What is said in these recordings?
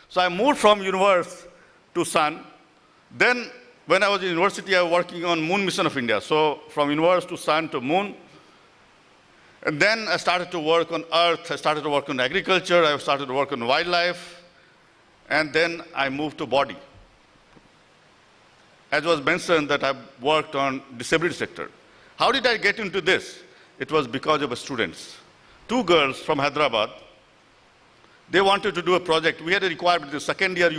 So I moved from universe to sun. Then when I was in university, I was working on Moon Mission of India. So from universe to sun to moon. And then I started to work on Earth. I started to work on agriculture. I started to work on wildlife. And then I moved to body. As was mentioned that I worked on disability sector. How did I get into this? It was because of students. Two girls from Hyderabad. They wanted to do a project. We had a requirement. The second year,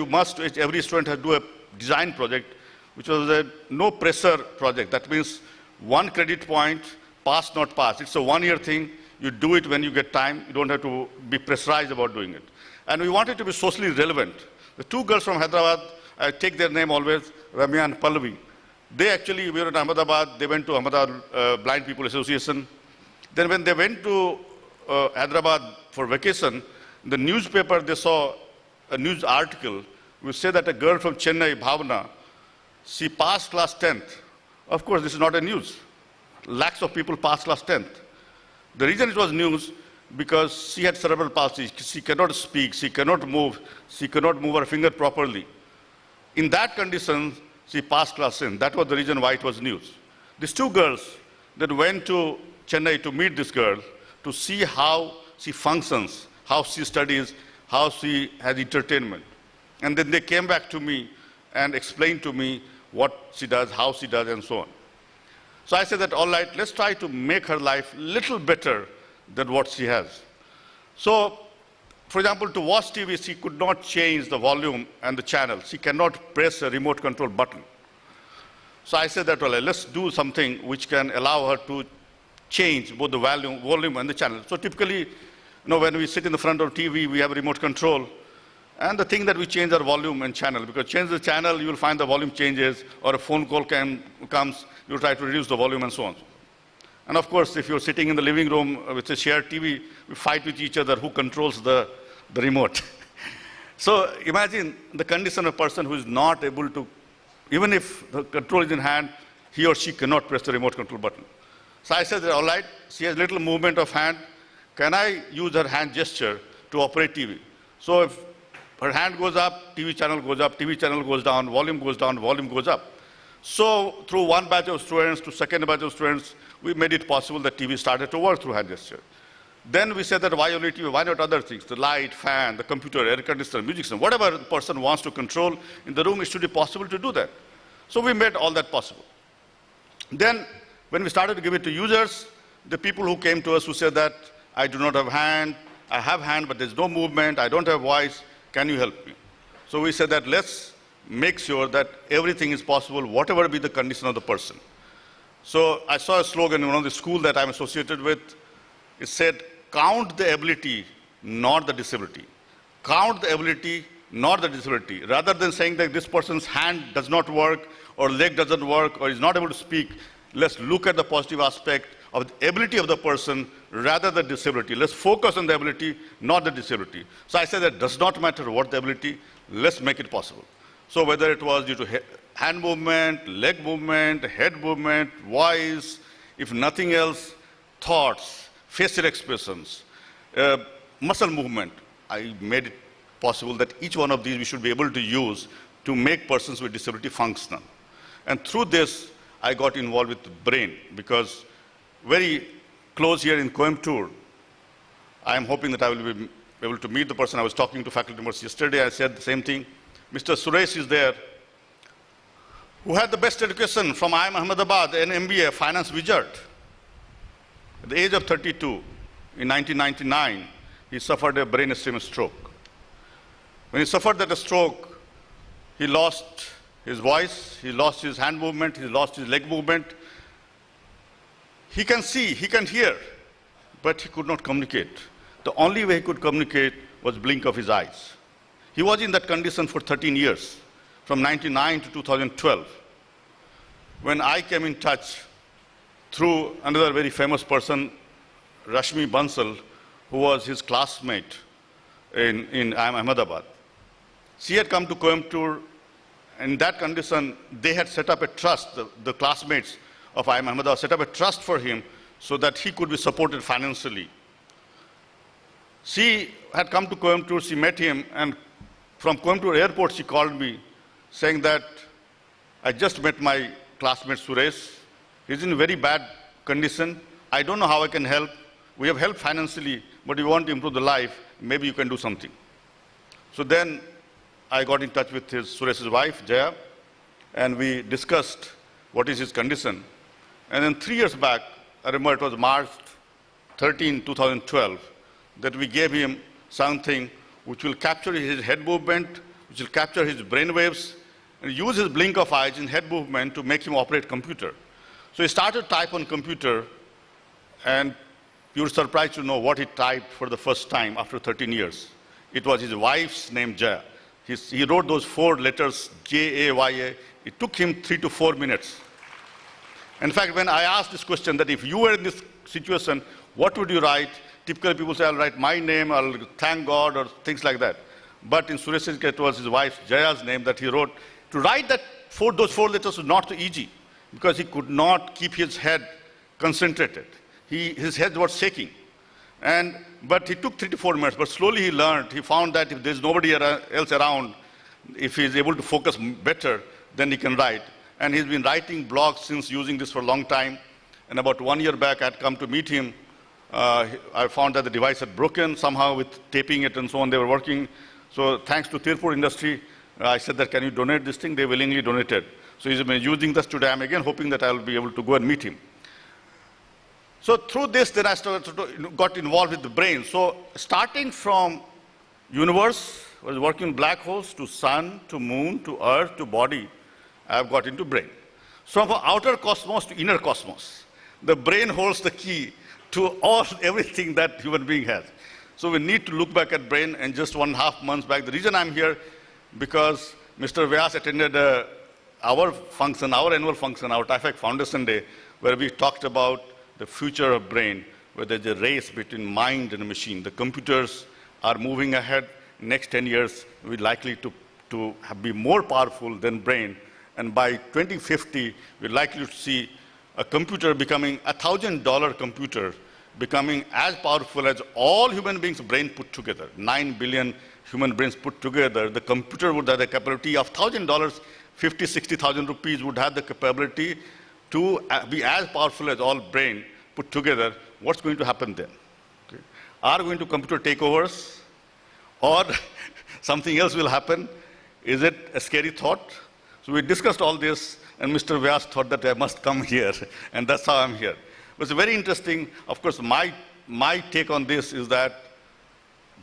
every student had to do a design project, which was a no pressure project. That means 1 credit point, pass, not pass. It's a 1-year thing. You do it when you get time. You don't have to be pressurized about doing it. And we wanted to be socially relevant. The two girls from Hyderabad, I take their name always, Ramya and Pallavi. They actually were in Ahmedabad. They went to Ahmedabad Blind People Association. Then when they went to Hyderabad for vacation, in the newspaper they saw a news article which said that a girl from Chennai, Bhavana, she passed class 10th. Of course, this is not a news. Lakhs of people passed class 10th. The reason it was news, because she had cerebral palsy. She cannot speak, she cannot move her finger properly. In that condition, she passed class 10th. That was the reason why it was news. These two girls then went to Chennai to meet this girl, to see how she functions, how she studies, how she has entertainment. And then they came back to me and explained to me what she does, how she does, and so on. So I said that, all right, let's try to make her life a little better than what she has. So, for example, to watch TV, she could not change the volume and the channel. She cannot press a remote control button. So I said that, all right, let's do something which can allow her to change both the volume and the channel. So typically, when we sit in the front of TV, we have a remote control. And the thing that we change our volume and channel, because change the channel, you will find the volume changes, or a phone call comes, you'll try to reduce the volume and so on. And of course, if you're sitting in the living room with a shared TV, we fight with each other who controls the remote. So imagine the condition of a person who is not able to, even if the control is in hand, he or she cannot press the remote control button. So I said, all right, she has little movement of hand. Can I use her hand gesture to operate TV? So if her hand goes up, TV channel goes up, TV channel goes down, volume goes up. So through one batch of students to second batch of students, we made it possible that TV started to work through hand gesture. Then we said that why only TV, why not other things? The light, fan, the computer, air conditioner, music system, whatever the person wants to control in the room, it should be possible to do that. So we made all that possible. Then when we started to give it to users, the people who came to us who said that I do not have hand, I have hand but there's no movement, I don't have voice, can you help me? So we said that let's make sure that everything is possible, whatever be the condition of the person. So I saw a slogan in one of the schools that I'm associated with. It said, count the ability, not the disability. Count the ability, not the disability. Rather than saying that this person's hand does not work, or leg doesn't work, or is not able to speak, let's look at the positive aspect of the ability of the person rather than disability. Let's focus on the ability, not the disability. So I said that does not matter what the ability, let's make it possible. So whether it was due to hand movement, leg movement, head movement, voice, if nothing else, thoughts, facial expressions, muscle movement, I made it possible that each one of these we should be able to use to make persons with disability functional. And through this, I got involved with the brain, because very close here in Coimbatore, I am hoping that I will be able to meet the person. I was talking to faculty members yesterday, I said the same thing. Mr. Suresh is there, who had the best education from IIM Ahmedabad, an MBA, finance wizard. At the age of 32, in 1999, he suffered a brain stem stroke. When he suffered that stroke, he lost his voice, he lost his hand movement, he lost his leg movement. He can see, he can hear, but he could not communicate. The only way he could communicate was blink of his eyes. He was in that condition for 13 years, from 1999 to 2012. When I came in touch through another very famous person, Rashmi Bansal, who was his classmate in IIM Ahmedabad. She had come to Coimbatore. In that condition, they had set up a trust, the classmates of IIM Ahmedabad set up a trust for him so that he could be supported financially. She had come to Coimbatore, she met him, and From Coimbatore airport, she called me saying that I just met my classmate Suresh. He's in very bad condition. I don't know how I can help. We have helped financially, but we want to improve the life. Maybe you can do something. So then I got in touch with Suresh's wife, Jaya, and we discussed what is his condition. And then 3 years back, I remember it was March 13, 2012, that we gave him something which will capture his head movement, which will capture his brain waves, and use his blink of eyes in head movement to make him operate computer. So he started type on computer, and you're surprised to know what he typed for the first time after 13 years. It was his wife's name, Jaya. He wrote those 4 letters, J-A-Y-A. It took him 3 to 4 minutes. In fact, when I asked this question, that if you were in this situation, what would you write? Typically, people say, I'll write my name, I'll thank God, or things like that. But in Suresh's case, it was his wife, Jaya's name, that he wrote. To write that those 4 letters was not so easy, because he could not keep his head concentrated. His head was shaking. But he took 3 to 4 minutes, but slowly he learned. He found that if there's nobody else around, if he's able to focus better, then he can write. And he's been writing blogs since, using this for a long time. And about 1 year back, I had come to meet him. I found that the device had broken somehow with taping it and so on. They were working. So thanks to Tirupur Industry, I said that, can you donate this thing? They willingly donated. So he's been using this today. I'm again hoping that I'll be able to go and meet him. So through this, then I got involved with the brain. So starting from universe, I was working on black holes, to sun, to moon, to earth, to body, I've got into brain. So from outer cosmos to inner cosmos, the brain holds the key to everything that human being has. So we need to look back at brain, and just 1.5 months back. The reason I'm here, because Mr. Vyas attended our function, our annual function, our TIFAC Foundation Day, where we talked about the future of brain, where there's a race between mind and machine. The computers are moving ahead. Next 10 years, we're likely to be more powerful than brain. And by 2050, we're likely to see a computer becoming $1,000 computer, becoming as powerful as all human beings' brain put together. 9 billion human brains put together. The computer would have the capability of $1,000, 50, 60,000 rupees would have the capability to be as powerful as all brain put together. What's going to happen then? Okay. Are going to computer takeovers, or something else will happen? Is it a scary thought? So we discussed all this, and Mr. Vyas thought that I must come here, and that's how I'm here. But it's very interesting. Of course, my take on this is that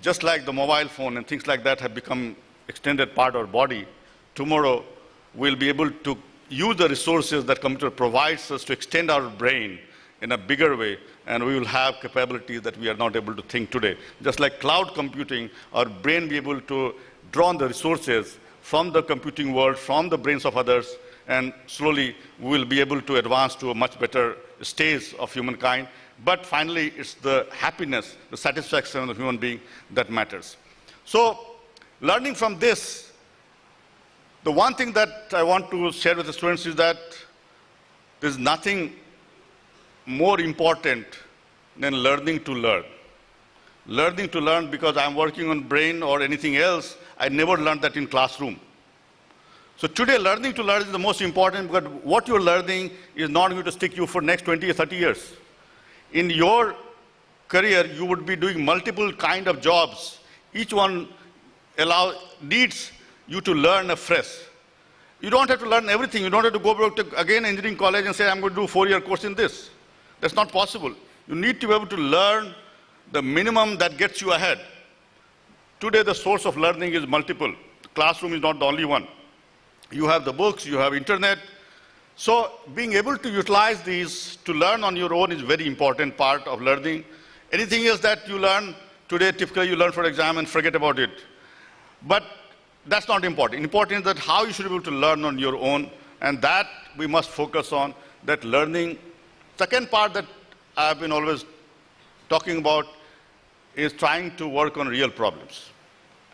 just like the mobile phone and things like that have become extended part of our body, tomorrow we'll be able to use the resources that computer provides us to extend our brain in a bigger way, and we will have capabilities that we are not able to think today. Just like cloud computing, our brain will be able to draw on the resources from the computing world, from the brains of others, and slowly we will be able to advance to a much better stage of humankind. But finally, it's the happiness, the satisfaction of the human being that matters. So, learning from this, the one thing that I want to share with the students is that there's nothing more important than learning to learn. Learning to learn, because I'm working on brain or anything else, I never learned that in classroom. So today, learning to learn is the most important, because what you're learning is not going to stick you for next 20 or 30 years. In your career, you would be doing multiple kind of jobs. Each one needs you to learn afresh. You don't have to learn everything. You don't have to go back to, again, engineering college and say, I'm going to do a 4-year course in this. That's not possible. You need to be able to learn the minimum that gets you ahead. Today, the source of learning is multiple. The classroom is not the only one. You have the books, you have internet. So being able to utilize these to learn on your own is a very important part of learning. Anything else that you learn today, typically you learn for exam and forget about it. But that's not important. Important is that how you should be able to learn on your own, and that we must focus on, that learning. Second part that I've been always talking about is trying to work on real problems.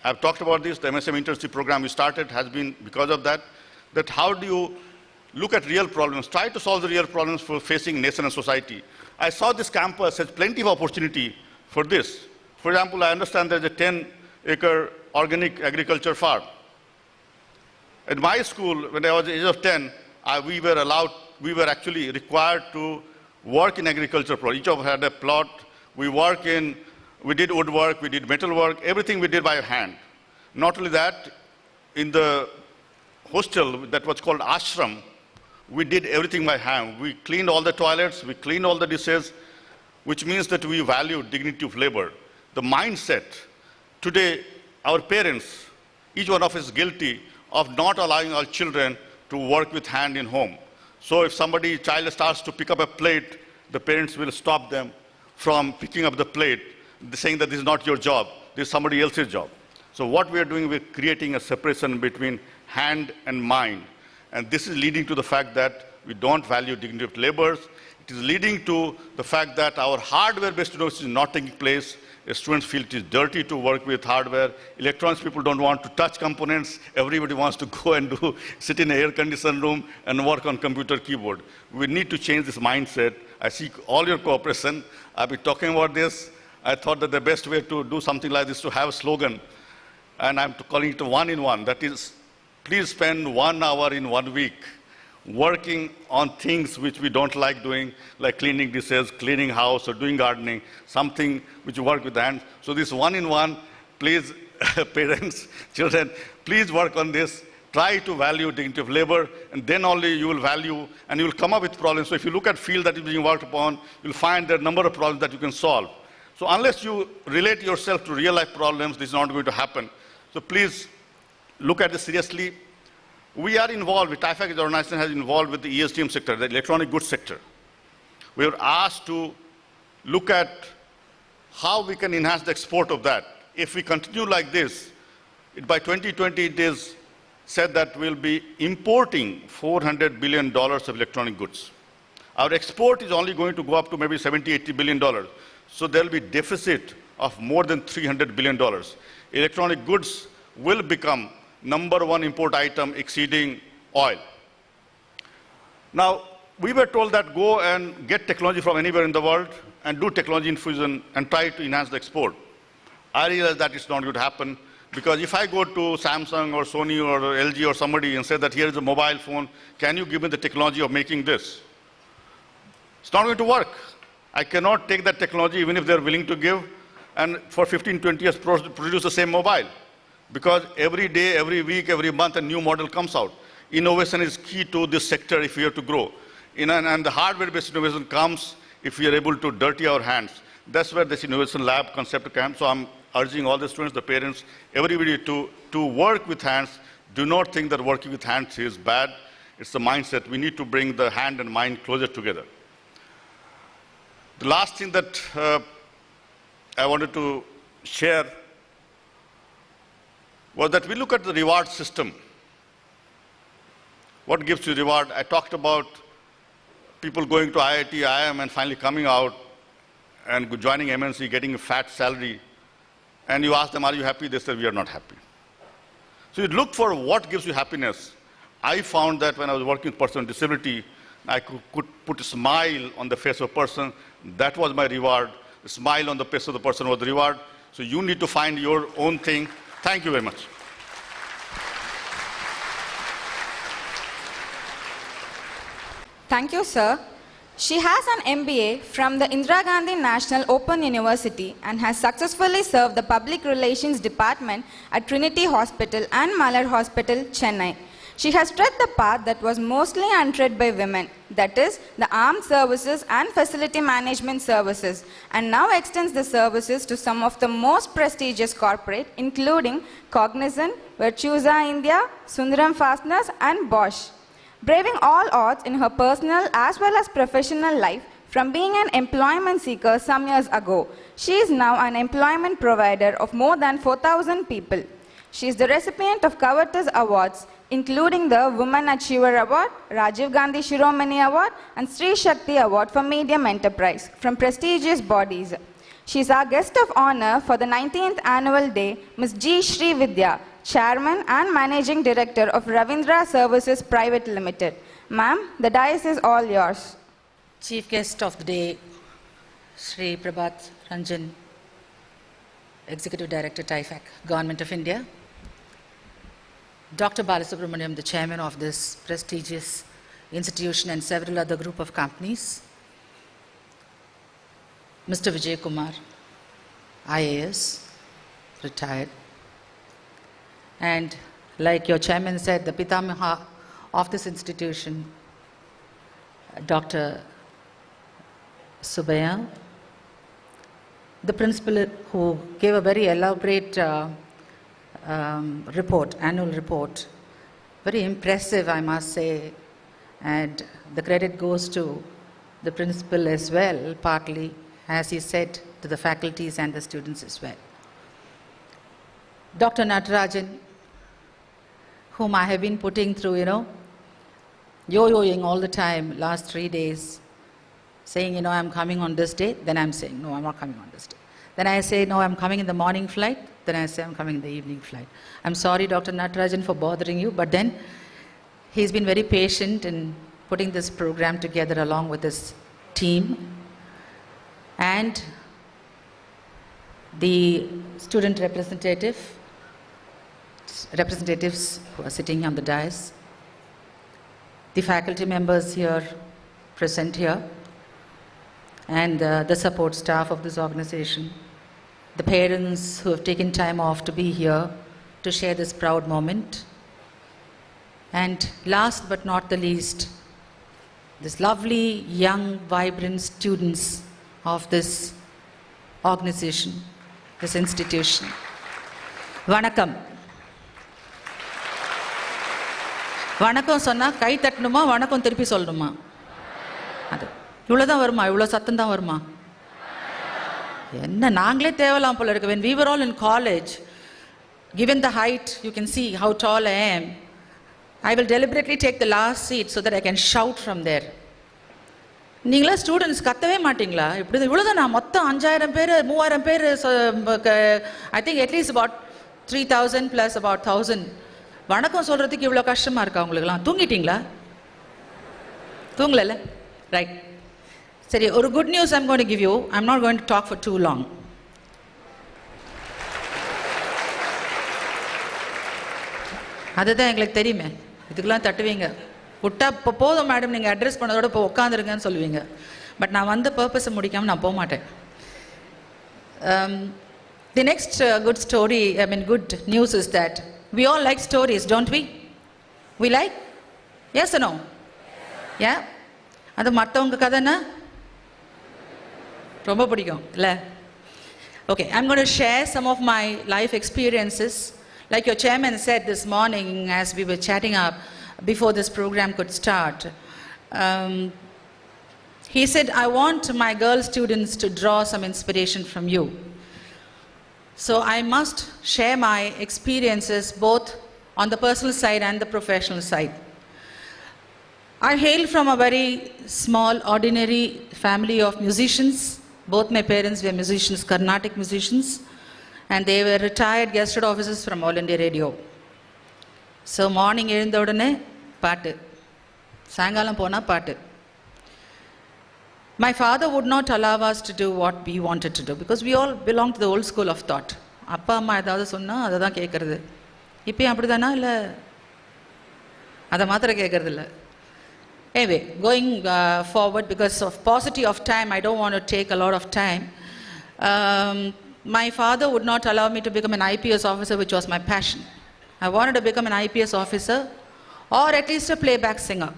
I've talked about this. The MSM internship program we started has been because of that. That how do you look at real problems, try to solve the real problems for facing nation and society. I saw this campus has plenty of opportunity for this. For example, I understand there's a 10 acre organic agriculture farm. At my school, when I was the age of 10, we were actually required to work in agriculture. Each of us had a plot. We did woodwork, we did metal work, everything we did by hand. Not only that, in the hostel that was called ashram, we did everything by hand. We cleaned all the toilets, we cleaned all the dishes, which means that we value dignity of labor. The mindset, today, our parents, each one of us is guilty of not allowing our children to work with hand in home. So if child starts to pick up a plate, the parents will stop them from picking up the plate, saying that this is not your job, this is somebody else's job. So what we are doing, we're creating a separation between hand and mind. And this is leading to the fact that we don't value dignity of laborers. It is leading to the fact that our hardware-based innovation is not taking place. Students feel it is dirty to work with hardware. Electronics people don't want to touch components. Everybody wants to go and sit in an air-conditioned room and work on computer keyboard. We need to change this mindset. I seek all your cooperation. I've been talking about this. I thought that the best way to do something like this is to have a slogan. And I'm calling it a one-in-one. That is, please spend 1 hour in 1 week working on things which we don't like doing, like cleaning dishes, cleaning house, or doing gardening, something which you work with the hands. So this one-in-one, please, parents, children, please work on this. Try to value dignity of labor, and then only you will value, and you will come up with problems. So if you look at field that is being worked upon, you'll find there are a number of problems that you can solve. So unless you relate yourself to real-life problems, this is not going to happen. So please look at this seriously. We are involved, TIFAC as an organization has involved with the ESDM sector, the electronic goods sector. We were asked to look at how we can enhance the export of that. If we continue like this, by 2020 it is said that we'll be importing $400 billion of electronic goods. Our export is only going to go up to maybe $70–80 billion. So there'll be deficit of more than $300 billion. Electronic goods will become #1 import item exceeding oil. Now, we were told that go and get technology from anywhere in the world and do technology infusion and try to enhance the export. I realized that it's not going to happen, because if I go to Samsung or Sony or LG or somebody and say that here is a mobile phone, can you give me the technology of making this? It's not going to work. I cannot take that technology even if they're willing to give and for 15–20 years produce the same mobile. Because every day, every week, every month, a new model comes out. Innovation is key to this sector if we are to grow. And the hardware-based innovation comes if we are able to dirty our hands. That's where this innovation lab concept comes. So I'm urging all the students, the parents, everybody to work with hands. Do not think that working with hands is bad. It's the mindset. We need to bring the hand and mind closer together. The last thing that I wanted to share was that we look at the reward system. What gives you reward? I talked about people going to IIT, IIM, and finally coming out and joining MNC, getting a fat salary. And you ask them, are you happy? They say, we are not happy. So you look for what gives you happiness. I found that when I was working with person with disability, I could put a smile on the face of a person. That was my reward. A smile on the face of the person was the reward. So you need to find your own thing. Thank you very much. Thank you, sir. She has an MBA from the Indira Gandhi National Open University and has successfully served the Public Relations Department at Trinity Hospital and Malar Hospital, Chennai. She has tread the path that was mostly untread by women, that is, the armed services and facility management services, and now extends the services to some of the most prestigious corporate, including Cognizant, Virtusa India, Sundaram Fasteners, and Bosch. Braving all odds in her personal as well as professional life, from being an employment seeker some years ago, she is now an employment provider of more than 4,000 people. She is the recipient of covetous awards, including the Women Achiever Award, Rajiv Gandhi Shiromani Award, and Sri Shakti Award for Medium Enterprise from prestigious bodies. She is our guest of honor for the 19th annual day, Ms. G. Sri Vidya, Chairman and Managing Director of Ravindra Services Private Limited. Ma'am, the dais is all yours. Chief guest of the day, Sri Prabhat Ranjan, Executive Director, TIFAC, Government of India. Dr. Balasubramaniam, the chairman of this prestigious institution, and several other group of companies. Mr. Vijay Kumar, IAS, retired. And like your chairman said, the Pitamaha of this institution, Dr. Subaya, the principal who gave a very elaborate report, annual report, very impressive, I must say, and the credit goes to the principal as well, partly, as he said, to the faculties and the students as well. Dr. Natarajan, whom I have been putting through, yo-yoing all the time, last 3 days, saying, I'm coming on this day, then I'm saying, no, I'm not coming on this day. Then I say, no, I'm coming in the morning flight, then I say, I'm coming in the evening flight. I'm sorry, Dr. Natarajan, for bothering you, but then he's been very patient in putting this program together along with his team. And the student representatives who are sitting on the dais, the faculty members here, present here, and the support staff of this organization, the parents who have taken time off to be here to share this proud moment, and last but not the least, this lovely, young, vibrant students of this organization, this institution. Vanakkam. வணக்கம் சொன்னா கை தட்டணுமா வணக்கம் திருப்பி சொல்லணுமா? அது இவ்வளோதான் வருமா? இவ்வளோ சத்தம் தான் வருமா? என்ன நாங்களே தேவலாம் போல இருக்கு. When we were all in college, given the height, you can see how tall I am, I will deliberately take the last seat so that I can shout from there. நீங்களா ஸ்டூடெண்ட்ஸ் கத்தவே மாட்டிங்களா? இப்படி இவ்வளோதான் நான் மொத்தம் 5000 பேர் 3000 பேர், I think at least about 3000 plus about 1000. வணக்கம் சொல்கிறதுக்கு இவ்வளோ கஷ்டமாக இருக்கா உங்களுக்குலாம்? தூங்கிட்டீங்களா? தூங்கல? ரைட். சரி, ஒரு good news I'm going to give you. I'm not going to talk for too long. அதுதான் எங்களுக்கு தெரியுமே, இதுக்கெல்லாம் தட்டுவீங்க. விட்டா இப்போ போதும் மேடம், நீங்கள் அட்ரஸ் பண்ணதோட இப்போ உட்காந்துருங்கன்னு சொல்லுவீங்க. பட் நான் வந்து பர்பஸை முடிக்காமல் நான் போக மாட்டேன். The next good story, good news is that we all like stories, don't we? We like? Yes or no? Yeah? அது மற்றவங்க கதைன்னா ரொம்ப பிடிக்கும் இல்லை? Okay, I'm going to share some of my life experiences. Like your chairman said this morning as we were chatting up before this program could start, he said, I want my girl students to draw some inspiration from you. So I must share my experiences both on the personal side and the professional side. I hail from a very small, ordinary family of musicians. Both my parents were musicians, Carnatic musicians, and they were retired guested officers from All India Radio. So morning எழுந்த உடனே பாட்டு, சாயங்காலம் போனால் பாட்டு. My father would not allow us to do what we wanted to do because we all belong to the old school of thought. அப்பா அம்மா ஏதாவது சொன்னால் அதை தான் கேட்குறது. இப்போயும் அப்படி தானா? இல்லை அதை மாத்திரம் கேட்குறது இல்லை. Anyway, going forward, because of paucity of time, I don't want to take a lot of time. My father would not allow me to become an IPS officer, which was my passion. I wanted to become an IPS officer or at least a playback singer.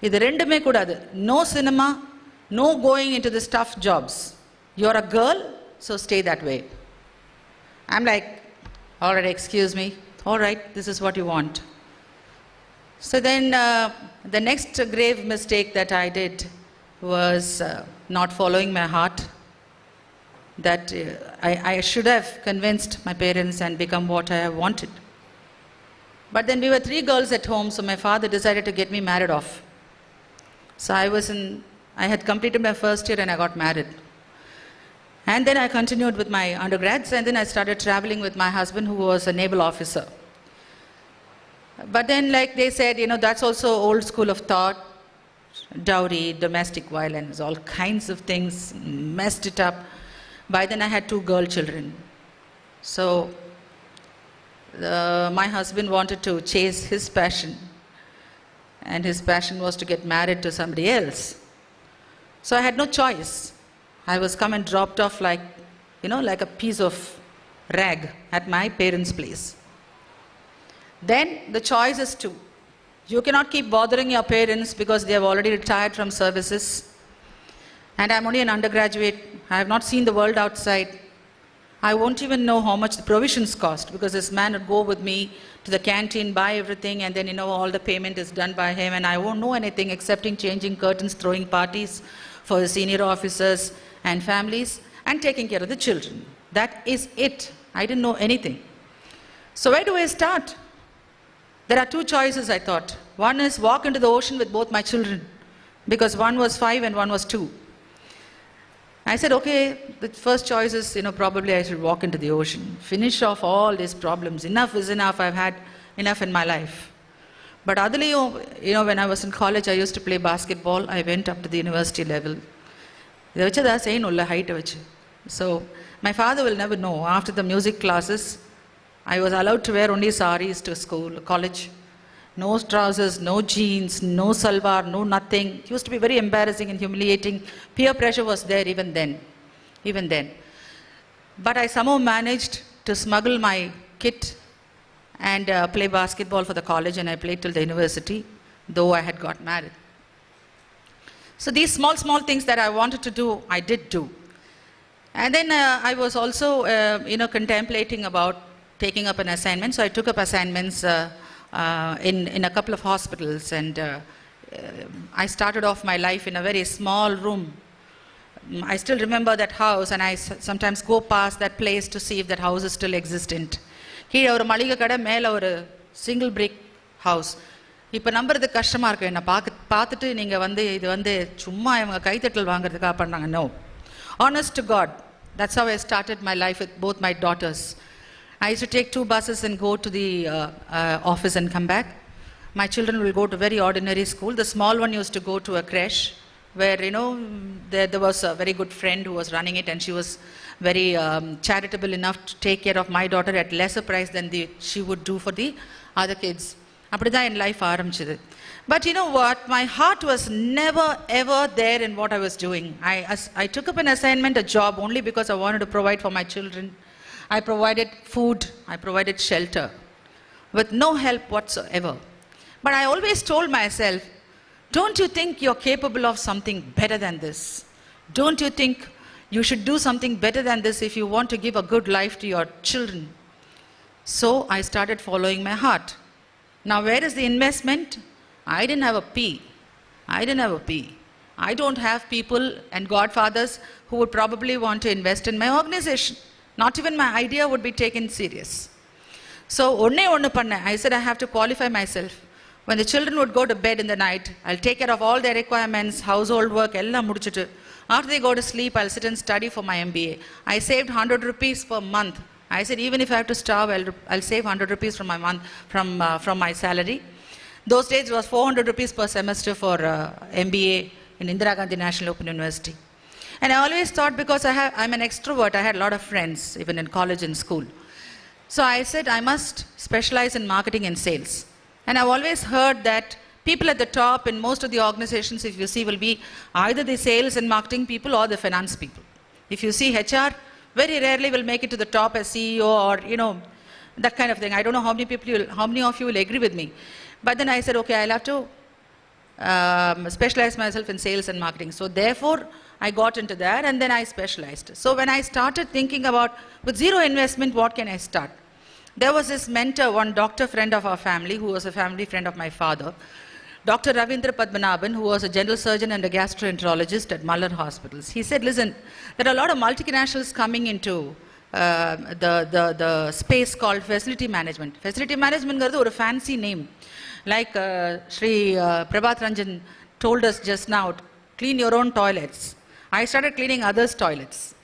இது ரெண்டுமே கூடாது. No cinema, no going into the tough jobs. You're a girl, so stay that way. I'm like, all right, excuse me. All right, this is what you want. So then the next grave mistake that I did was not following my heart. That I should have convinced my parents and become what I wanted. But then we were 3 girls at home, so my father decided to get me married off. So I had completed my first year and I got married. And then I continued with my undergrads, and then I started traveling with my husband, who was a naval officer. But then, like they said, that's also old school of thought. Dowry, domestic violence, all kinds of things, messed it up. By then I had 2 girl children. So my husband wanted to chase his passion, and his passion was to get married to somebody else. So I had no choice. I was come and dropped off like, like a piece of rag at my parents' place. Then the choice is two. You cannot keep bothering your parents because they have already retired from services. And I'm only an undergraduate. I have not seen the world outside. I won't even know how much the provisions cost, because this man would go with me to the canteen, buy everything, and then all the payment is done by him, and I won't know anything excepting changing curtains, throwing parties for the senior officers and families, and taking care of the children. That is it. I didn't know anything. So where do I start? There are two choices, I thought. One is walk into the ocean with both my children, because one was 5 and one was 2. I said, okay, the first choice is, probably I should walk into the ocean, finish off all these problems. Enough is enough. I've had enough in my life. But adaliyo, when I was in college, I used to play basketball. I went up to the university level. So my father will never know. After the music classes, I was allowed to wear only saris to school, college. No trousers, no jeans, no salwar, no nothing. It used to be very embarrassing and humiliating. Peer pressure was there even then. But I somehow managed to smuggle my kit and play basketball for the college, and I played till the university, though I had got married. So these small things that I wanted to do, I did do. And then I was also, contemplating about taking up an assignment. So I took up assignments in a couple of hospitals, and I started off my life in a very small room. I still remember that house, and I sometimes go past that place to see if that house is still existent. கீழே ஒரு மளிகை கடை, மேலே ஒரு single பிரிக் house. இப்போ நம்புறதுக்கு கஷ்டமாக இருக்கும். என்னை பார்த்துட்டு நீங்கள் இது சும்மா இவங்க கைத்தட்டல் வாங்குறதுக்காக பண்ணாங்க. No. Honest to God, that's how I started my life with both my daughters. I used to take 2 buses and go to the office and come back. My children will go to very ordinary school. The small one used to go to a creche where, there was a very good friend who was running it, and she was very charitable enough to take care of my daughter at lesser price than she would do for the other kids. அப்படிதான் என் life ஆரம்பிச்சது. But you know what? My heart was never ever there in what I was doing. I took up an assignment, a job, only because I wanted to provide for my children. I provided food, I provided shelter, with no help whatsoever. But I always told myself, don't you think you're capable of something better than this? Don't you think you should do something better than this if you want to give a good life to your children? So I started following my heart. Now where is the investment? I didn't have a P. I don't have people and godfathers who would probably want to invest in my organization. Not even my idea would be taken serious. So onnu panna. I said I have to qualify myself. When the children would go to bed in the night, I'll take care of all their requirements, household work, ella mudichittu. After they go to sleep, I'll sit and study for my MBA. I saved 100 rupees per month. I said even if I have to starve, I'll save 100 rupees from my month, from my salary. Those days it was 400 rupees per semester for MBA in Indira Gandhi National Open University. And I always thought, because I'm an extrovert, I had a lot of friends, even in college and school. So I said I must specialize in marketing and sales. And I've always heard that people at the top in most of the organizations, if you see, will be either the sales and marketing people or the finance people. If you see HR, very rarely will make it to the top as CEO or, that kind of thing. I don't know how many of you will agree with me. But then I said, okay, I'll have to specialize myself in sales and marketing. So therefore, I got into that, and then I specialized. So when I started thinking about, with zero investment, what can I start? There was this mentor, one doctor friend of our family, who was a family friend of my father, Dr. Ravindra Padmanabhan, who was a general surgeon and a gastroenterologist at Malar Hospitals. He said, listen, there are a lot of multinationals coming into the space called facility management. Facility management is a fancy name. Like Sri Prabhat Ranjan told us just now, clean your own toilets. I started cleaning others' toilets.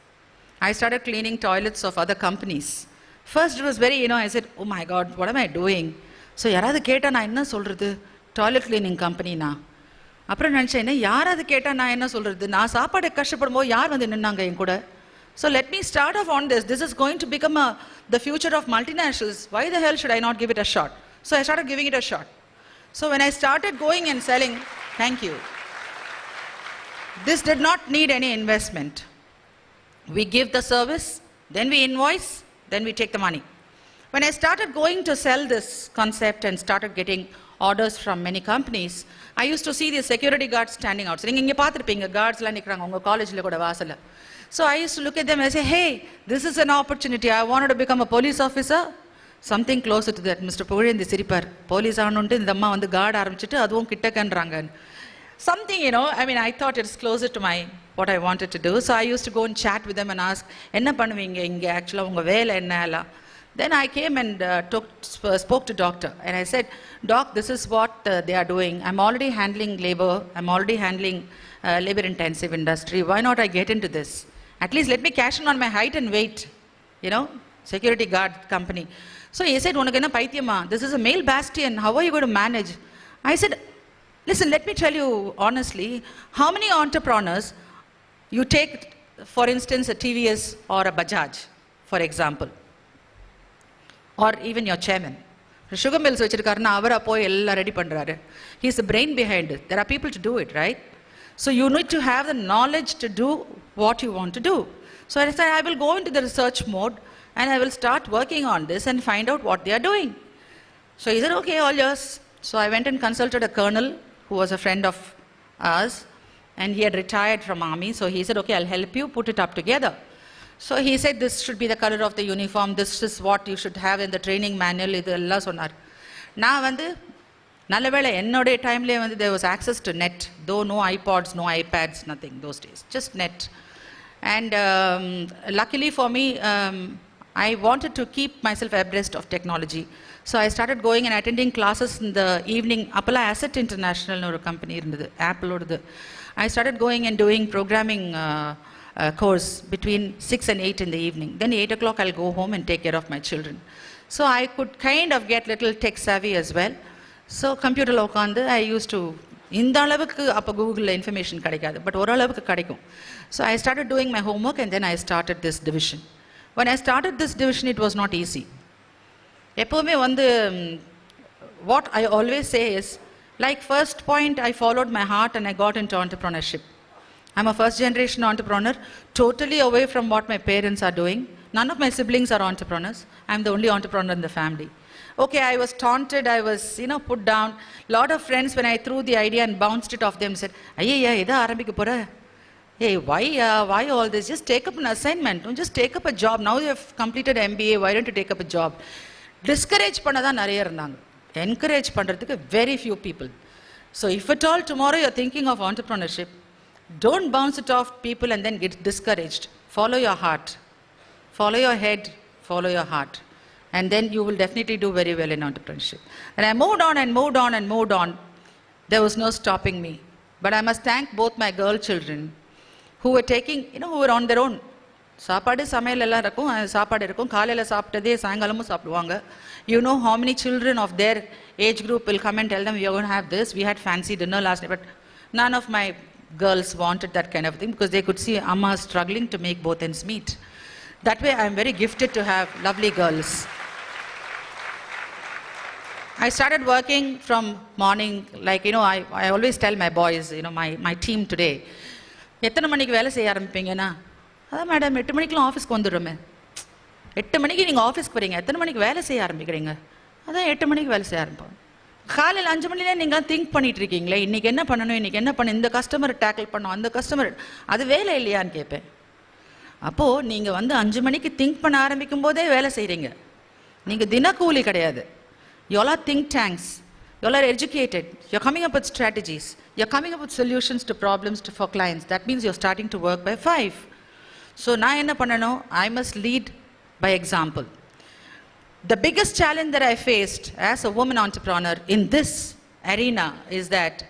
I started cleaning toilets of other companies. First it was very, I said, oh my God, what am I doing? So யாராவது கேட்டா நான் என்ன சொல்றது? Toilet cleaning கம்பெனினா. அப்புறம் நினச்சேன், யாராவது கேட்டால் நான் என்ன சொல்கிறது? நான் சாப்பாடு கஷ்டப்படும் போது யார் வந்து நின்னாங்க என் கூட? So let me start off on this. This is going to become the future of multinationals. Why the hell should I not give it a shot? So I started giving it a shot. So when I started going and selling, thank you. This did not need any investment. We give the service, then we invoice, then we take the money. When I started going to sell this concept and started getting orders from many companies, I used to see the security guards standing outside. Inga paathirupinga guards la nikranga unga college la kuda vaasala. So I used to look at them and say, hey, this is an opportunity. I wanted to become a police officer. Something closer to that. Mr. Pugazhindu Siripar. Police aanundu indha amma vandu guard aarambichittu aduvum kittakandranga. Something, I mean, I thought it's closer to what I wanted to do. So I used to go and chat with them and ask, enna pannuvinga inga actually unga vela enna alla. Then I came and spoke to doctor and I said, Doc, this is what they are doing. I'm already handling labor. I'm already handling labor intensive industry. Why not I get into this? At least let me cash in on my height and weight, security guard company. So he said, this is a male bastion. How are you going to manage? I said, listen, let me tell you honestly, how many entrepreneurs you take, for instance, a TVS or a Bajaj, for example, or even your chairman. Sugar mills vechirukkarna avara poi ella ready pandraru. He is the brain behind it. There are people to do it, right? So you need to have the knowledge to do what you want to do. So I said, I will go into the research mode and I will start working on this and find out what they are doing. So he said, okay, all yours. So I went and consulted a colonel who was a friend of ours, and he had retired from army. So he said, okay, I'll help you put it up together. So he said, this should be the color of the uniform. This is what you should have in the training manual. Idella sonnar. Na vandu நல்ல வேளை என்னோடைய டைம்லேயே வந்து there was access to net, though no iPods, no iPads, nothing those days, just net. And luckily for me, I wanted to keep myself abreast of technology. So I started going and attending classes in the evening. Appala Asset International or a company irundhathu, Apple odu. I started going and doing programming course between 6 and 8 in the evening. Then 8 o'clock I'll go home and take care of my children. So I could kind of get little tech savvy as well. So கம்ப்யூட்டரில் உட்காந்து ஐ use to இந்த அளவுக்கு அப்போ கூகுளில் information கிடைக்காது, but ஓரளவுக்கு கிடைக்கும். So I started doing my home work and then I started this division. when I started this division, it was not easy. எப்போவுமே வந்து what I always say is, like first point, I followed my heart and I got into entrepreneurship. I'm a first generation entrepreneur, totally away from what my parents are doing. None of my siblings are entrepreneurs. I'm the only entrepreneur in the family. Okay, I was taunted, I was, put down. Lot of friends, when I threw the idea and bounced it off them, said, "Ayya, idha arambikka pora. Hey, why all this? Just take up an assignment. Don't just take up a job. Now you have completed MBA, why don't you take up a job?" Discourage பண்ணதா நிறைய இருந்தாங்க. Encourage பண்றதுக்கு very few people. So if at all tomorrow you're thinking of entrepreneurship, don't bounce it off people and then get discouraged. Follow your heart. Follow your head, follow your heart. And then you will definitely do very well in entrepreneurship. And I moved on and moved on and moved on. There was no stopping me. But I must thank both my girl children who were taking, who were on their own. சாப்பாடு சமையல் எல்லாம் இருக்கும், சாப்பாடு இருக்கும், காலையில் சாப்பிட்டதே சாயங்காலமும் சாப்பிடுவாங்க. You know how many children of their age group will come and tell them, we are going to have this, we had fancy dinner last night. But none of my girls wanted that kind of thing because they could see Amma struggling to make both ends meet. That way I am very gifted to have lovely girls. I started working from morning, like, I always tell my boys, my team today, எத்தனை மணிக்கு வேலை செய்ய ஆரம்பிப்பீங்கன்னா, அதான் madam 8 மணிக்கெலாம் ஆஃபீஸ்க்கு வந்துடுறோமே. 8 மணிக்கு நீங்கள் ஆஃபீஸ்க்கு வரீங்க, எத்தனை மணிக்கு வேலை செய்ய ஆரம்பிக்கிறீங்க? அதான் 8 மணிக்கு வேலை செய்ய ஆரம்பிப்போம். காலையில் 5 மணிலே நீங்கள் திங்க் பண்ணிட்டு இருக்கீங்களே, இன்றைக்கி என்ன பண்ணணும், இன்றைக்கி என்ன பண்ணணும், இந்த கஸ்டமரை டேக்கிள் பண்ணணும், அந்த கஸ்டமர், அது வேலை இல்லையான்னு கேட்பேன். அப்போது நீங்கள் 5 மணிக்கு திங்க் பண்ண ஆரம்பிக்கும் போதே வேலை செய்கிறீங்க. நீங்கள் தினக்கூலி கிடையாது. You all are think tanks. You all are educated. You're coming up with strategies. You're coming up with solutions to problems for clients. That means you're starting to work by 5. So நான் என்ன பண்ணணும்? I must lead by example. The biggest challenge that I faced as a woman entrepreneur in this arena is that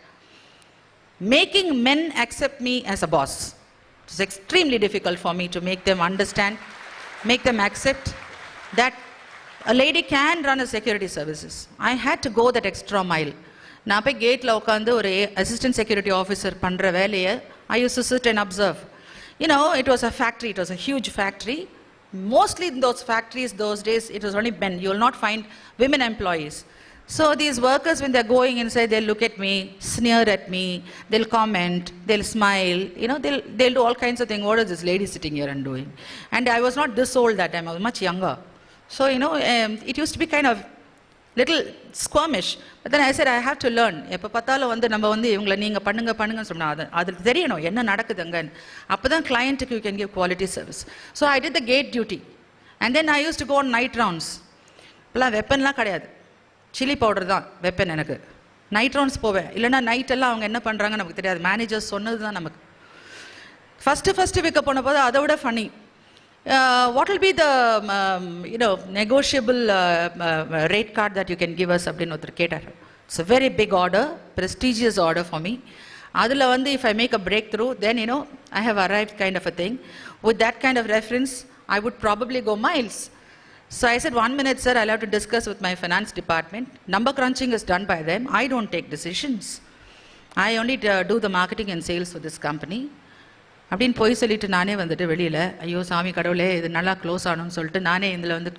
making men accept me as a boss. It's extremely difficult for me to make them understand, make them accept that a lady can run a security services. I had to go that extra mile. நான் போய் கேட்டில் உட்காந்து ஒரு assistant security officer பண்ணுற வேலையை I used to sit and observe. You know, it was a factory, it was a huge factory. Mostly in those factories those days, it was only men. You will not find women employees. So these workers, when they're going inside, they'll look at me, sneer at me, they'll comment, they'll smile, you know, they'll do all kinds of things. What is this lady sitting here and doing? And I was not this old that time, I was much younger. So, you know, it used to be kind of little squirmish. But then I said, I have to learn. எப்போ பார்த்தாலும் வந்து நம்ம வந்து இவங்களை நீங்கள் பண்ணுங்கன்னு சொன்னால் அதுக்கு தெரியணும் என்ன நடக்குதுங்க. அப்போ தான் கிளையண்ட்டுக்கு you can give quality service. So I did the gate duty. And then I use to go on night rounds. இப்போலாம் வெப்பன்லாம் கிடையாது, சில்லி பவுடர் தான் வெப்பன் எனக்கு. நைட் ரவுண்ட்ஸ் போவேன், இல்லைனா நைட்டெல்லாம் அவங்க என்ன பண்ணுறாங்க நமக்கு தெரியாது, மேனேஜர்ஸ் சொன்னது தான் நமக்கு. ஃபஸ்ட்டு விற்க போன போது அதை விட funny. What will be the negotiable rate card that you can give us அப்படின்னு ஒருத்தர் கேட்டார். It's a very big order, prestigious order for me. அதில் வந்து if I make a breakthrough, then you know I have arrived kind of a thing. With that kind of reference, I would probably go miles. So I said, 1 minute sir, I'll have to discuss with my finance department. Number crunching is done by them. I don't take decisions. I only do the marketing and sales for this company. அப்படின்னு போய் சொல்லிட்டு நானே வந்துட்டு வெளியில், ஐயோ சாமி கடவுளே இது நல்லா க்ளோஸ் ஆகணும்னு சொல்லிட்டு நானே இதில் வந்து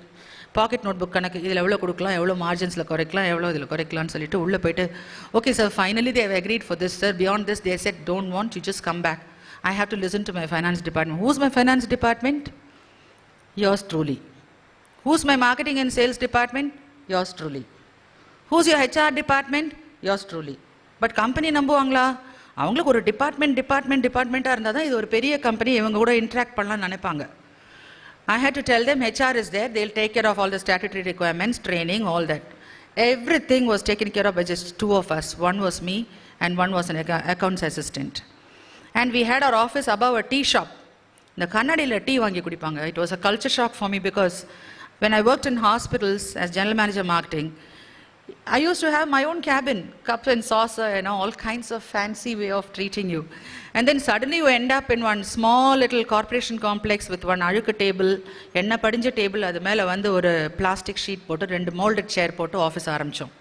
பாக்கெட் நோட் புக் கணக்கு இதில் எவ்வளோ கொடுக்கலாம், எவ்வளோ மார்ஜின்ஸில் குறைக்கலாம், எவ்வளோ இதில் குறைக்கலாம்னு சொல்லிட்டு உள்ளே போயிட்டு, okay sir finally they have agreed for this sir, beyond this they said don't want you just come back. I have to listen to my finance department. Who's my finance department? yours truly. Who's my marketing and sales department? Yours truly. Who's your HR department? Yours truly. But company நம்புவாங்களா? அவங்களுக்கு ஒரு டிபார்ட்மெண்ட்டாக இருந்தால் தான் இது ஒரு பெரிய company, இவங்க கூட interact பண்ணலாம்னு நினைப்பாங்க. I had to tell them HR is there, they'll take care of all the statutory requirements, training, all that. Everything was taken care of by just two of us. One was me and one was an accounts assistant. And we had our office above a tea shop. இந்த கண்ணாடியில் tea வாங்கி குடிப்பாங்க. It was a culture shock for me because when I worked in hospitals as general manager marketing, I used to have my own cabin, cup and saucer, you know, all kinds of fancy way of treating you. And then suddenly you end up in one small little corporation complex with one அழுக்கு table, எண்ணெய் படிஞ்ச table, அது மேலே வந்து ஒரு plastic sheet போட்டு 2 molded chair போட்டு office ஆரம்பித்தோம்.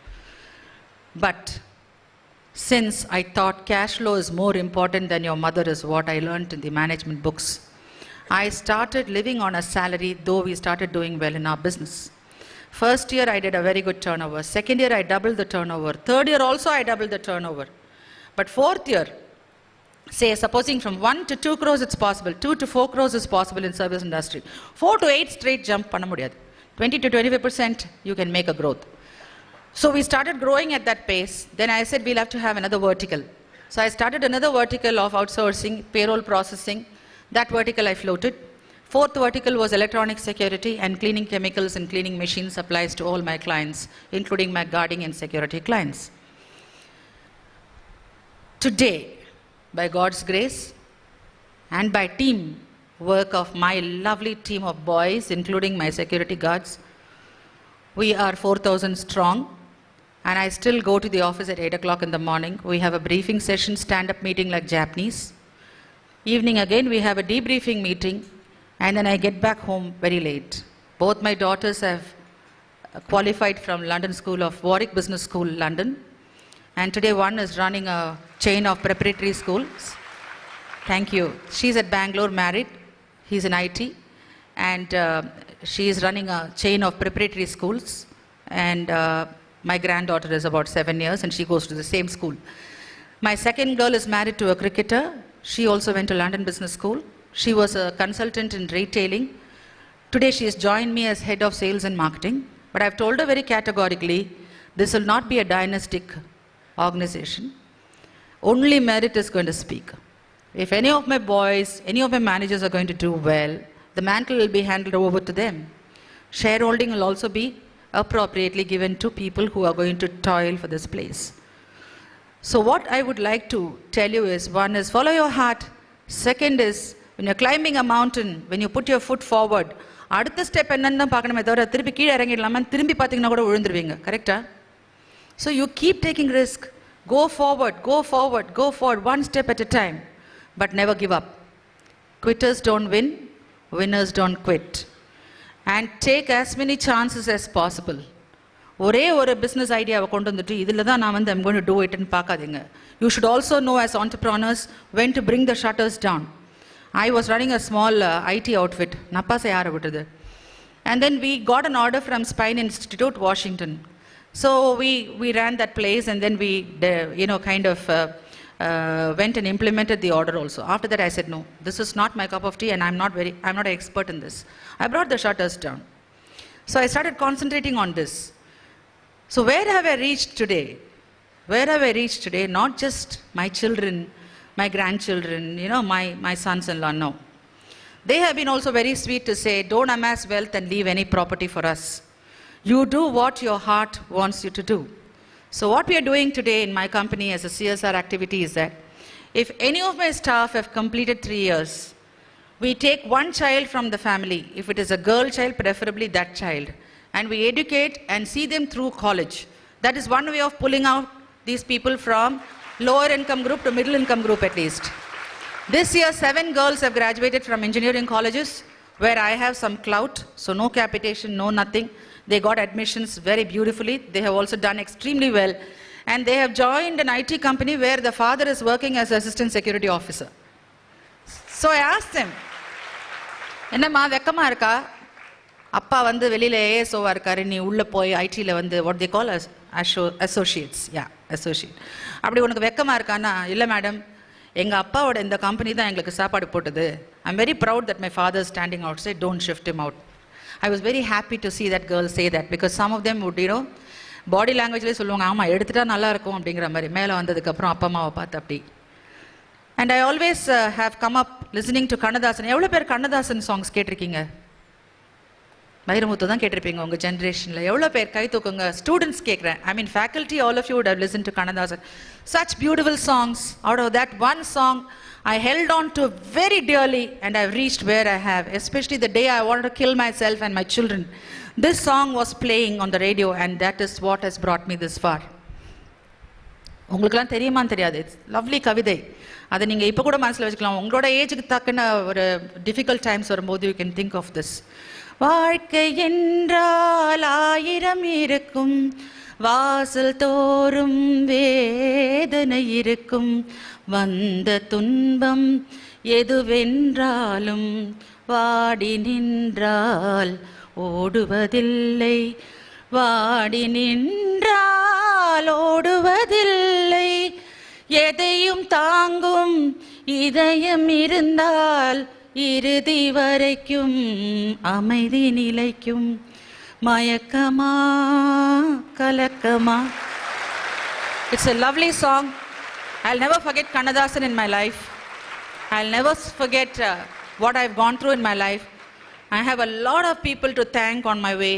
But since I thought cash flow is more important than your mother is what I learned in the management books, I started living on a salary, though we started doing well in our business. First year I did a very good turnover. Second year I doubled the turnover. Third year also I doubled the turnover. But fourth year, say supposing from 1 to 2 crores it's possible, 2 to 4 crores is possible in service industry. 4 to 8 straight jump பண்ண முடியாது. 20 to 25% you can make a growth. So we started growing at that pace. Then I said we'll have to have another vertical. So I started another vertical of outsourcing, payroll processing. That vertical I floated. Fourth vertical was electronic security, and cleaning chemicals and cleaning machines applies to all my clients, including my guarding and security clients. Today, by God's grace and by team work of my lovely team of boys, including my security guards, we are 4,000 strong, and I still go to the office at 8 o'clock in the morning. We have a briefing session, stand-up meeting like Japanese. Evening again, we have a debriefing meeting. And then I get back home very late. Both my daughters have qualified from London School of Warwick Business School, London. And today one is running a chain of preparatory schools. Thank you. She's at Bangalore, married. He's in IT. And she is running a chain of preparatory schools. And my granddaughter is about 7 years and she goes to the same school. My second girl is married to a cricketer. She also went to London Business School. She was a consultant in retailing. Today she has joined me as head of sales and marketing. But I've told her very categorically, this will not be a dynastic organization. Only merit is going to speak. If any of my boys, any of my managers are going to do well, the mantle will be handed over to them. Shareholding will also be appropriately given to people who are going to toil for this place. So what I would like to tell you is, one is follow your heart. Second is, when you're climbing a mountain, when you put your foot forward, அடுத்த step என்னன்னு தான் பார்க்கணுமே தவிர திருப்பி கீழே இறங்கிடலாமா, திரும்பி பார்த்தீங்கன்னா கூட விழுந்துருவீங்க. கரெக்டா? So you keep taking risk. Go forward, go forward, go forward, one step at a time. But never give up. Quitters don't win, winners don't quit. And take as many chances as possible. ஒரே ஒரு business ஐடியாவை கொண்டு வந்துட்டு இதில் தான் நான் வந்து I'm going to do it ன்னு பார்க்காதீங்க. You should also know as entrepreneurs when to bring the shutters down. I was running a small IT outfit. Nappa se yaara vittadu. And then we got an order from Spine Institute, Washington. So we ran that place, and then we kind of went and implemented the order also. After that I said, no, this is not my cup of tea, and I'm not an expert in this. I brought the shutters down. So I started concentrating on this. So where have I reached today? Where have I reached today? Not just my children, my grandchildren, my sons-in-law, no. They have been also very sweet to say, don't amass wealth and leave any property for us. You do what your heart wants you to do. So what we are doing today in my company as a CSR activity is that if any of my staff have completed 3 years, we take one child from the family, if it is a girl child, preferably that child, and we educate and see them through college. That is one way of pulling out these people from lower income group to middle income group at least. This year, 7 girls have graduated from engineering colleges where I have some clout, so no capitation, no nothing. They got admissions very beautifully. They have also done extremely well. And they have joined an IT company where the father is working as assistant security officer. So I asked them, என்னம்மா வெக்கமா இருக்கா, அப்பா வந்து வெளியில ஏஎஸ்ஓவா இருக்காரு, நீ உள்ள போய் ஐடியில் வந்து what they call as associates, associate, அப்படி உனக்கு வெக்கமா இருக்கான்னா, இல்லை மேடம், எங்கள் அப்பாவோட இந்த கம்பெனி தான் எங்களுக்கு சாப்பாடு போட்டது. I'm very proud that my father is standing outside, don't shift him out. I was very happy to see that girl say that, because some of them would, பாடி லாங்குவேஜ்லேயே சொல்லுவாங்க, ஆமாம் எடுத்துட்டா நல்லா இருக்கும் அப்படிங்கிற மாதிரி. மேலே வந்ததுக்கப்புறம் அப்பா அம்மாவை பார்த்து அப்படி. And I always have come up listening to Kannadasan. எவ்வளோ பேர் கண்ணதாசன் சாங்ஸ் கேட்டிருக்கீங்க? வைரமுத்து தான் கேட்டிருப்பீங்க உங்கள் ஜென்ரேஷனில். எவ்வளோ பேர் கை தூக்குங்க? ஸ்டூடெண்ட்ஸ் கேட்குறேன். I mean faculty, all of you would have listened to Kannadasan. Such beautiful songs. Out of that one song, I held on to very dearly, and I've reached where I have, especially the day I wanted to kill myself and my children. This song was playing on the radio, and that is what has brought me this far. உங்களுக்குலாம் தெரியுமான்னு தெரியாது. It's lovely கவிதை. அதை நீங்கள் இப்போ கூட மனசில் வச்சுக்கலாம். உங்களோட ஏஜுக்கு தக்கன ஒரு டிஃபிகல்ட் டைம்ஸ் வரும்போது you can think of this. வாழ்க்கை என்றால் 1000 இருக்கும், வாசல் தோறும் வேதனை இருக்கும், வந்த துன்பம் எதுவென்றாலும் வாடி நின்றால் ஓடுவதில்லை, வாடி நின்றால் ஓடுவதில்லை, எதையும் தாங்கும் இதயம் இருந்தால் இறுதி வரைக்கும் அமைதி நிலைக்கும். மயக்கமா கலக்கமா. It's a lovely song. I'll never forget Kannadasan in my life. I'll never forget what I've gone through in my life. I have a lot of people to thank on my way,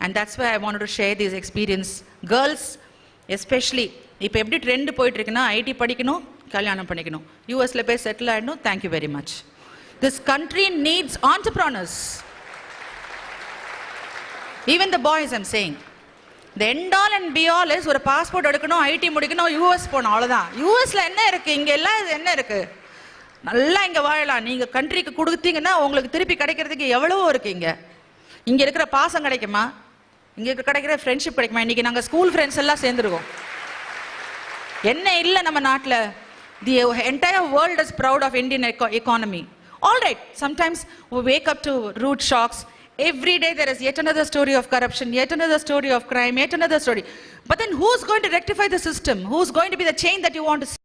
and that's why I wanted to share this experience. Girls especially, இப்போ எப்படி trend போயிட்டு இருக்குன்னா, ID படிக்கணும், கல்யாணம் பண்ணிக்கணும், யூஎஸ்ல போய் செட்டில் ஆகிடணும். Thank you very much. This country needs entrepreneurs. Even the boys, I'm saying. The end all and be all is ஒரு பாஸ்போர்ட் எடுக்கணும், ஐடி முடிக்கணும், யூஎஸ் போகணும், அவ்வளோதான். யூஎஸ்ல என்ன இருக்குது, இங்கே எல்லாம் என்ன இருக்குது, நல்லா இங்கே வாழலாம். நீங்கள் கண்ட்ரிக்கு கொடுத்தீங்கன்னா உங்களுக்கு திருப்பி கிடைக்கிறதுக்கு எவ்வளவோ இருக்குங்க. இங்கே இருக்கிற பாசம் கிடைக்குமா, இங்கே கிடைக்கிற ஃப்ரெண்ட்ஷிப் கிடைக்குமா? இன்றைக்கி நாங்கள் ஸ்கூல் ஃப்ரெண்ட்ஸ் எல்லாம் சேர்ந்துருக்கோம். என்ன இல்லை நம்ம நாட்டில். The entire world is proud of Indian economy. All right, sometimes we wake up to rude shocks. Every day there is yet another story of corruption, yet another story of crime, yet another story. But then who's going to rectify the system? Who's going to be the change that you want to see?